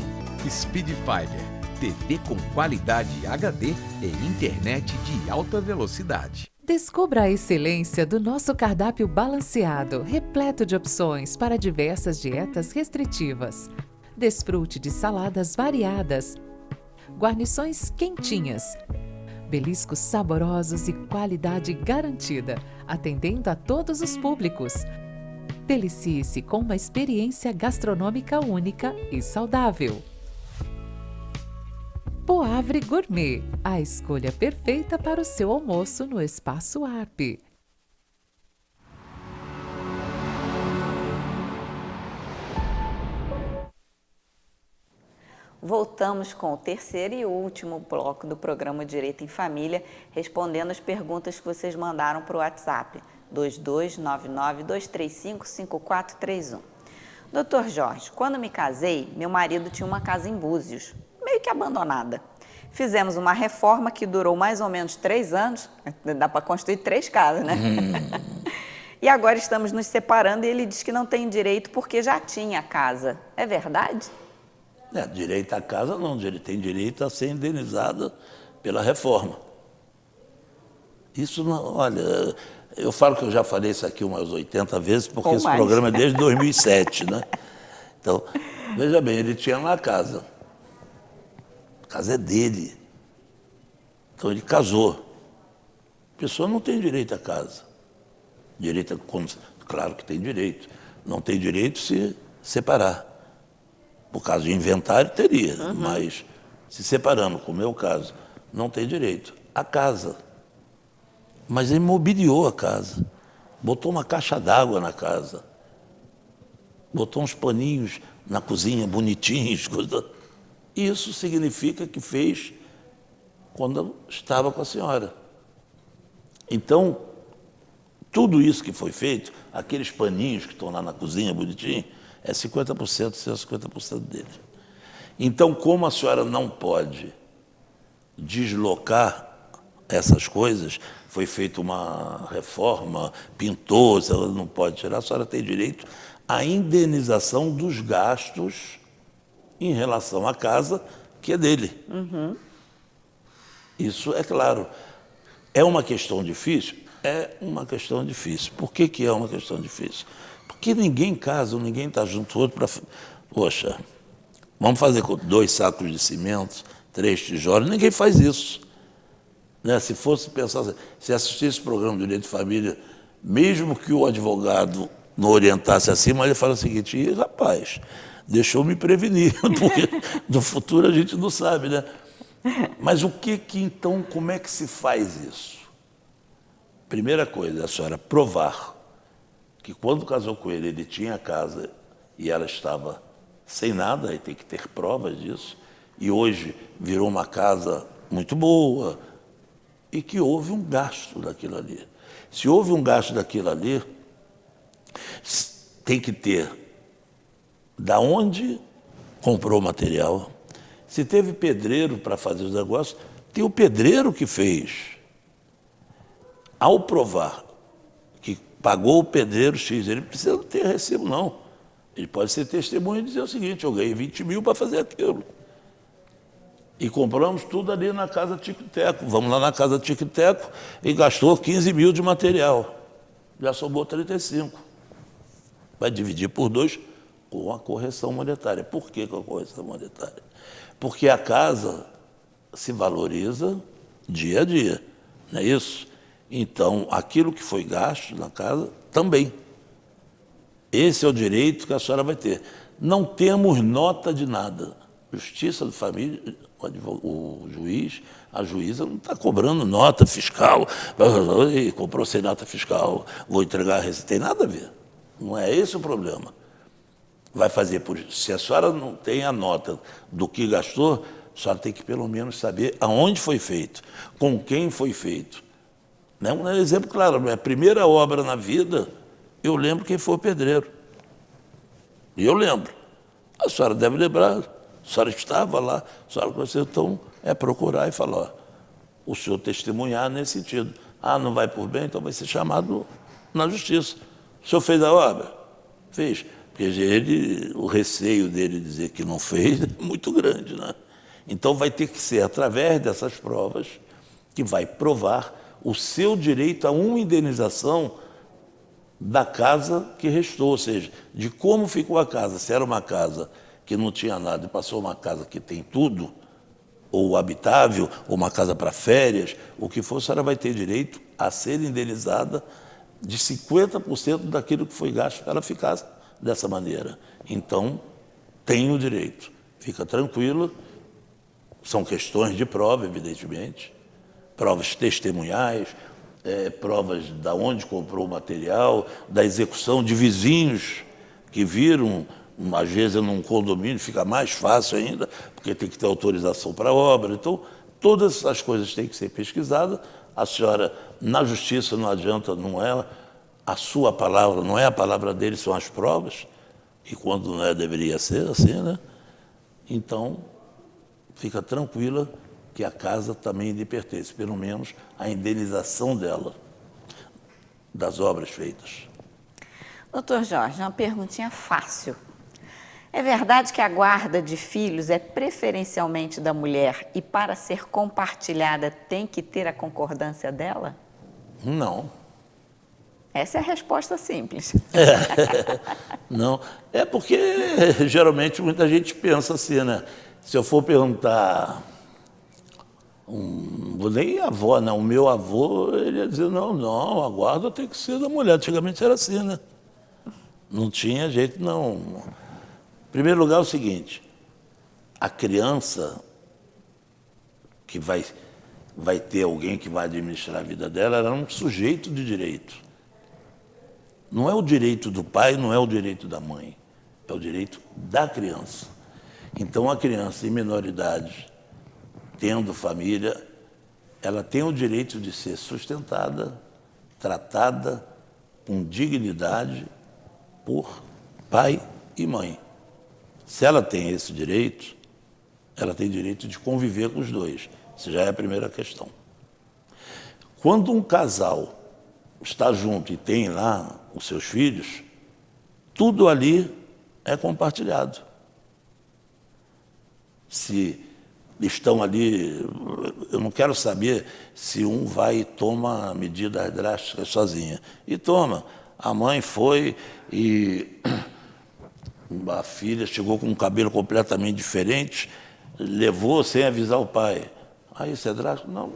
Speed Fiber, TV com qualidade HD e internet de alta velocidade. Descubra a excelência do nosso cardápio balanceado, repleto de opções para diversas dietas restritivas. Desfrute de saladas variadas, guarnições quentinhas, beliscos saborosos e qualidade garantida, atendendo a todos os públicos. Delicie-se com uma experiência gastronômica única e saudável. Poavre Gourmet, a escolha perfeita para o seu almoço no Espaço ARP. Voltamos com o terceiro e último bloco do programa Direito em Família, respondendo as perguntas que vocês mandaram para o WhatsApp, 2299-235-5431. Doutor Jorge, quando me casei, meu marido tinha uma casa em Búzios, meio que abandonada. Fizemos uma reforma que durou mais ou menos 3 anos. Dá para construir 3 casas, né? E agora estamos nos separando e ele diz que não tem direito porque já tinha casa. É verdade? Direito à casa não, ele tem direito a ser indenizado pela reforma. Isso não, olha, eu falo que eu já falei isso aqui umas 80 vezes, porque Ou esse mais. programa é desde 2007, né? Então, veja bem, ele tinha lá a casa. A casa é dele. Então ele casou. A pessoa não tem direito à casa. Direito, claro que tem direito. Não tem direito se separar. Por caso de inventário, teria, mas se separando, como é o caso, não tem direito. A casa. Mas ele mobiliou a casa. Botou uma caixa d'água na casa. Botou uns paninhos na cozinha, bonitinhos. Isso significa que fez quando estava com a senhora. Então, tudo isso que foi feito, aqueles paninhos que estão lá na cozinha, bonitinho, é 50% seu, 50% dele. Então, como a senhora não pode deslocar essas coisas, foi feita uma reforma, pintou, ela não pode tirar, a senhora tem direito à indenização dos gastos em relação à casa que é dele. Isso é claro. É uma questão difícil? É uma questão difícil. Por que que é uma questão difícil? Porque ninguém casa, ninguém está junto outro para... Poxa, vamos fazer com 2 sacos de cimento, 3 tijolos, ninguém faz isso. Né? Se fosse pensar, se assistisse o programa do Direito de Família, mesmo que o advogado não orientasse assim, mas ele fala o seguinte: "Ih, rapaz, deixa eu me prevenir, porque do futuro a gente não sabe, né?" Mas o que então, como é que se faz isso? Primeira coisa, a senhora provar que quando casou com ele, ele tinha casa e ela estava sem nada, aí tem que ter provas disso, e hoje virou uma casa muito boa, e que houve um gasto daquilo ali. Se houve um gasto daquilo ali, tem que ter da onde comprou o material. Se teve pedreiro para fazer os negócios, tem o pedreiro que fez. Ao provar que pagou o pedreiro X, ele precisa não ter recibo, não. Ele pode ser testemunha e dizer o seguinte: eu ganhei 20 mil para fazer aquilo. E compramos tudo ali na casa Tico-Teco. Vamos lá na casa Tico-Teco e gastou 15 mil de material. Já sobrou 35. Vai dividir por 2 com a correção monetária. Por que com a correção monetária? Porque a casa se valoriza dia a dia, não é isso? Então, aquilo que foi gasto na casa, também. Esse é o direito que a senhora vai ter. Não temos nota de nada. Justiça de família, o juiz, a juíza não está cobrando nota fiscal. Comprou sem nota fiscal, vou entregar a receita. Tem nada a ver. Não é esse o problema. Vai fazer por isso. Se a senhora não tem a nota do que gastou, a senhora tem que pelo menos saber aonde foi feito, com quem foi feito. Um exemplo claro, minha primeira obra na vida, eu lembro quem foi o pedreiro. E eu lembro. A senhora deve lembrar, a senhora estava lá, a senhora conheceu, então é procurar e falar: ó, o senhor testemunhar nesse sentido. Ah, não vai por bem, então vai ser chamado na justiça. O senhor fez a obra? Fez. Porque o receio dele dizer que não fez é muito grande, né? Então vai ter que ser através dessas provas que vai provar o seu direito a uma indenização da casa que restou, ou seja, de como ficou a casa. Se era uma casa que não tinha nada e passou uma casa que tem tudo, ou habitável, ou uma casa para férias, o que for, a senhora vai ter direito a ser indenizada de 50% daquilo que foi gasto para ela ficar dessa maneira. Então, tem o direito. Fica tranquilo. São questões de prova, evidentemente. Provas testemunhais, provas de onde comprou o material, da execução de vizinhos que viram, às vezes num condomínio fica mais fácil ainda, porque tem que ter autorização para a obra. Então, todas essas coisas têm que ser pesquisadas. A senhora, na justiça, não adianta, não é a sua palavra, não é a palavra dele, são as provas. e quando não é, deveria ser assim, né? Então, fica tranquila que a casa também lhe pertence, pelo menos a indenização dela, das obras feitas. Doutor Jorge, uma perguntinha fácil. É verdade que a guarda de filhos é preferencialmente da mulher e para ser compartilhada tem que ter a concordância dela? Não. Essa é a resposta simples. Não, é porque geralmente muita gente pensa assim, né? Se eu for perguntar, vou nem avó, não, o meu avô, ele ia dizer, não, a guarda tem que ser da mulher. Antigamente era assim, né? Não tinha jeito, não. Em primeiro lugar é o seguinte, a criança que vai ter alguém que vai administrar a vida dela, ela é um sujeito de direito. Não é o direito do pai, não é o direito da mãe, é o direito da criança. Então, a criança em menoridade, tendo família, ela tem o direito de ser sustentada, tratada com dignidade por pai e mãe. Se ela tem esse direito, ela tem direito de conviver com os dois. Isso já é a primeira questão. Quando um casal está junto e tem lá os seus filhos, tudo ali é compartilhado. Se estão ali, eu não quero saber se um vai e toma medidas drásticas sozinha. E toma. A mãe foi e a filha chegou com um cabelo completamente diferente, levou sem avisar o pai. Ah, isso é drástico? Não.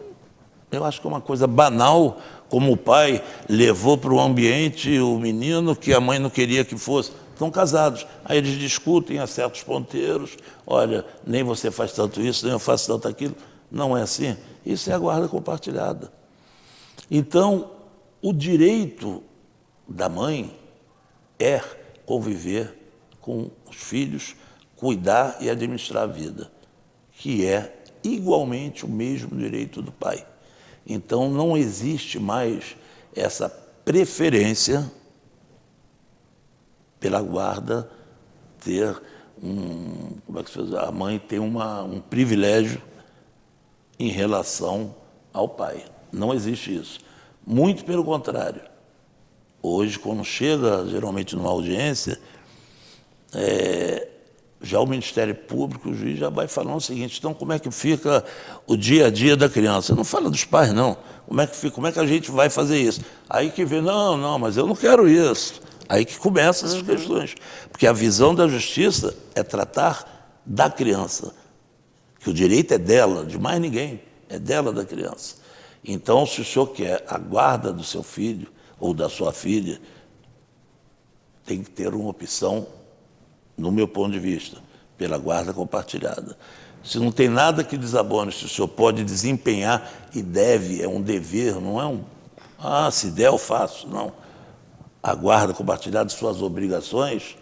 Eu acho que é uma coisa banal, como o pai levou para o ambiente o menino que a mãe não queria que fosse. Estão casados. Aí eles discutem a certos ponteiros. Olha, nem você faz tanto isso, nem eu faço tanto aquilo. Não é assim. Isso é a guarda compartilhada. Então, o direito da mãe é conviver com os filhos, cuidar e administrar a vida, que é igualmente o mesmo direito do pai. Então, não existe mais essa preferência pela guarda ter como é que se faz? A mãe tem um privilégio em relação ao pai. Não existe isso. Muito pelo contrário. Hoje, quando chega, geralmente, numa audiência, já o Ministério Público, o juiz já vai falando o seguinte, então como é que fica o dia a dia da criança? Não fala dos pais, não. Como é que fica? Como é que a gente vai fazer isso? Aí que vê, não, mas eu não quero isso. Aí que começam essas questões. Porque a visão da justiça é tratar da criança, que o direito é dela, de mais ninguém, é dela, da criança. Então, se o senhor quer a guarda do seu filho ou da sua filha, tem que ter uma opção, no meu ponto de vista, pela guarda compartilhada. Se não tem nada que desabone, se o senhor pode desempenhar e deve, é um dever, não é se der eu faço, não. A guarda compartilhada de suas obrigações,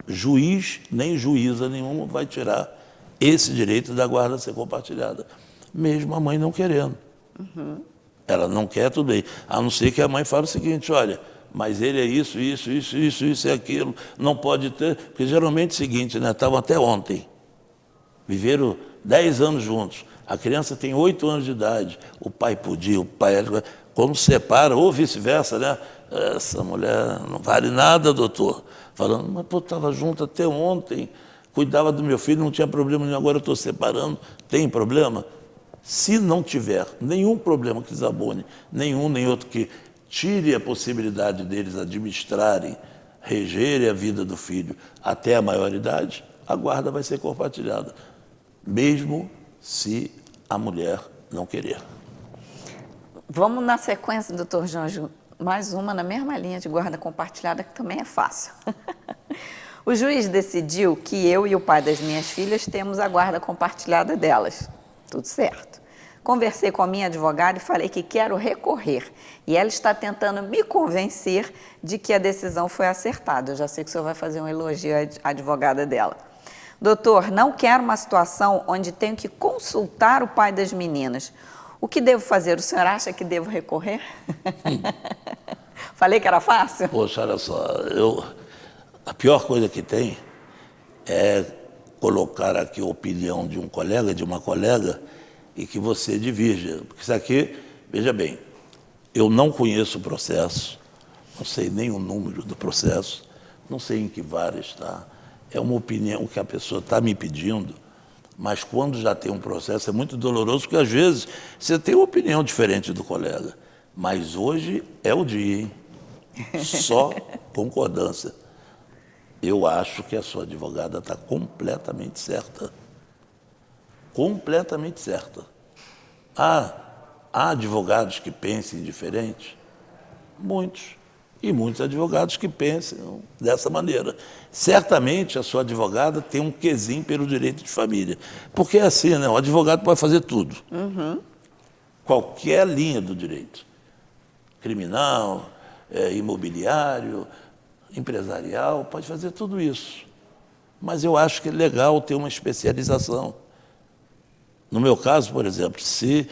juiz nem juíza nenhuma vai tirar esse direito da guarda ser compartilhada, mesmo a mãe não querendo. Ela não quer, tudo bem, a não ser que a mãe fale o seguinte, olha, mas ele é isso e aquilo, não pode ter, porque geralmente é o seguinte, né, estavam até ontem, viveram 10 anos juntos, a criança tem 8 anos de idade, o pai podia, o pai, quando separa, ou vice-versa, né, essa mulher não vale nada, doutor, falando, mas pô, estava junto até ontem, cuidava do meu filho, não tinha problema nenhum, agora eu estou separando, tem problema? Se não tiver nenhum problema que desabone, nenhum nem outro que tire a possibilidade deles administrarem, regerem a vida do filho até a maioridade, a guarda vai ser compartilhada, mesmo se a mulher não querer. Vamos na sequência, doutor Jorge, mais uma na mesma linha de guarda compartilhada, que também é fácil. O juiz decidiu que eu e o pai das minhas filhas temos a guarda compartilhada delas. Tudo certo. Conversei com a minha advogada e falei que quero recorrer. E ela está tentando me convencer de que a decisão foi acertada. Eu já sei que o senhor vai fazer um elogio à advogada dela. Doutor, não quero uma situação onde tenho que consultar o pai das meninas. O que devo fazer? O senhor acha que devo recorrer? Falei que era fácil? Poxa, olha só, A pior coisa que tem é colocar aqui a opinião de um colega, de uma colega, e que você divirja. Porque isso aqui, veja bem, eu não conheço o processo, não sei nem o número do processo, não sei em que vara está. É uma opinião que a pessoa está me pedindo, mas quando já tem um processo é muito doloroso, porque às vezes você tem uma opinião diferente do colega. Mas hoje é o dia, hein? Só concordância. Eu acho que a sua advogada está completamente certa. Completamente certa. Há advogados que pensem diferente? Muitos. E muitos advogados que pensam dessa maneira. Certamente a sua advogada tem um quesinho pelo direito de família. Porque é assim, né? O advogado pode fazer tudo. Qualquer linha do direito. Criminal, imobiliário, empresarial, pode fazer tudo isso. Mas eu acho que é legal ter uma especialização. No meu caso, por exemplo, se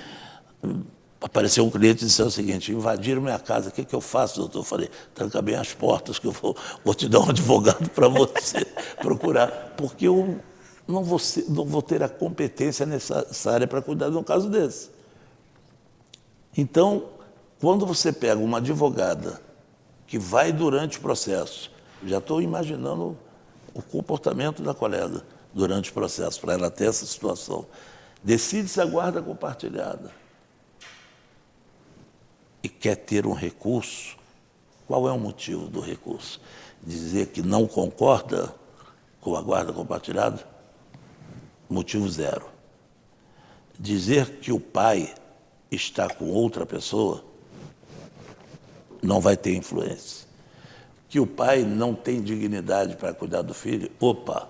apareceu um cliente e disse o seguinte: invadiram minha casa, o que eu faço, doutor? Eu falei: tranca bem as portas, que eu vou te dar um advogado para você procurar, porque eu não vou ter a competência necessária para cuidar de um caso desse. Então, quando você pega uma advogada que vai durante o processo, já estou imaginando o comportamento da colega durante o processo, para ela ter essa situação, decide-se a guarda compartilhada e quer ter um recurso. Qual é o motivo do recurso? Dizer que não concorda com a guarda compartilhada? Motivo zero. Dizer que o pai está com outra pessoa não vai ter influência. Que o pai não tem dignidade para cuidar do filho? Opa!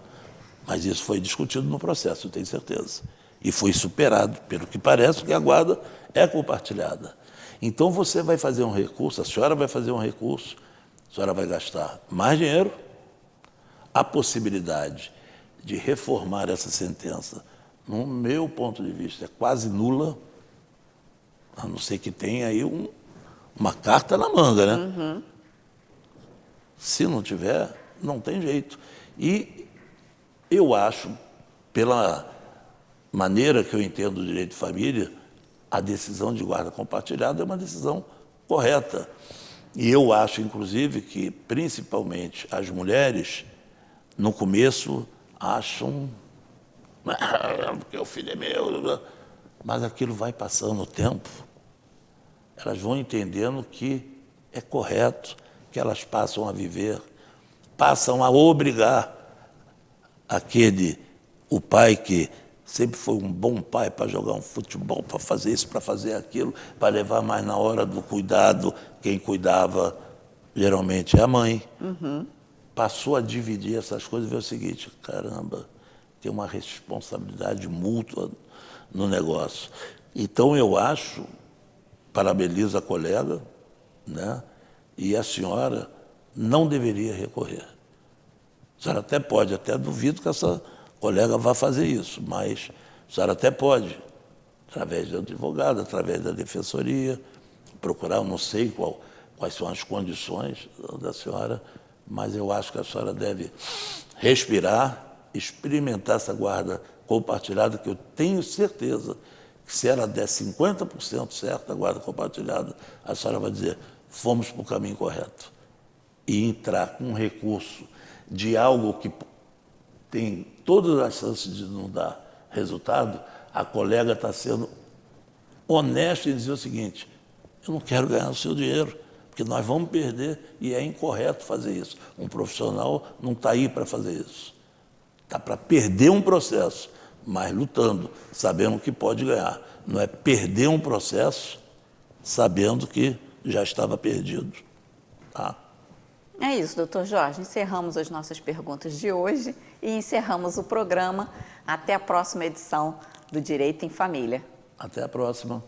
Mas isso foi discutido no processo, eu tenho certeza. E foi superado, pelo que parece que a guarda é compartilhada. Então você vai fazer um recurso, a senhora vai fazer um recurso, a senhora vai gastar mais dinheiro, a possibilidade de reformar essa sentença, no meu ponto de vista, é quase nula, a não ser que tenha aí uma carta na manga, né? Se não tiver, não tem jeito. E eu acho, pela maneira que eu entendo o direito de família, a decisão de guarda compartilhada é uma decisão correta. E eu acho, inclusive, que, principalmente, as mulheres, no começo, acham porque o filho é meu, mas aquilo vai passando o tempo, elas vão entendendo que é correto, que elas passam a viver, passam a obrigar o pai que sempre foi um bom pai para jogar um futebol, para fazer isso, para fazer aquilo, para levar mais na hora do cuidado. Quem cuidava, geralmente, é a mãe. Passou a dividir essas coisas e ver o seguinte: caramba, tem uma responsabilidade mútua no negócio. Então, eu acho, parabenizo a colega, né? E a senhora não deveria recorrer. A senhora até pode, até duvido que essa colega vá fazer isso, mas a senhora até pode, através do advogado, através da defensoria, procurar, eu não sei quais são as condições da senhora, mas eu acho que a senhora deve respirar, experimentar essa guarda compartilhada, que eu tenho certeza que se ela der 50% certo a guarda compartilhada, a senhora vai dizer: fomos para o caminho correto. E entrar com um recurso de algo que tem todas as chances de não dar resultado, a colega está sendo honesta em dizer o seguinte: eu não quero ganhar o seu dinheiro, porque nós vamos perder e é incorreto fazer isso. Um profissional não está aí para fazer isso. Está para perder um processo, mas lutando, sabendo que pode ganhar. Não é perder um processo sabendo que já estava perdido. Tá? É isso, doutor Jorge. Encerramos as nossas perguntas de hoje e encerramos o programa. Até a próxima edição do Direito em Família. Até a próxima.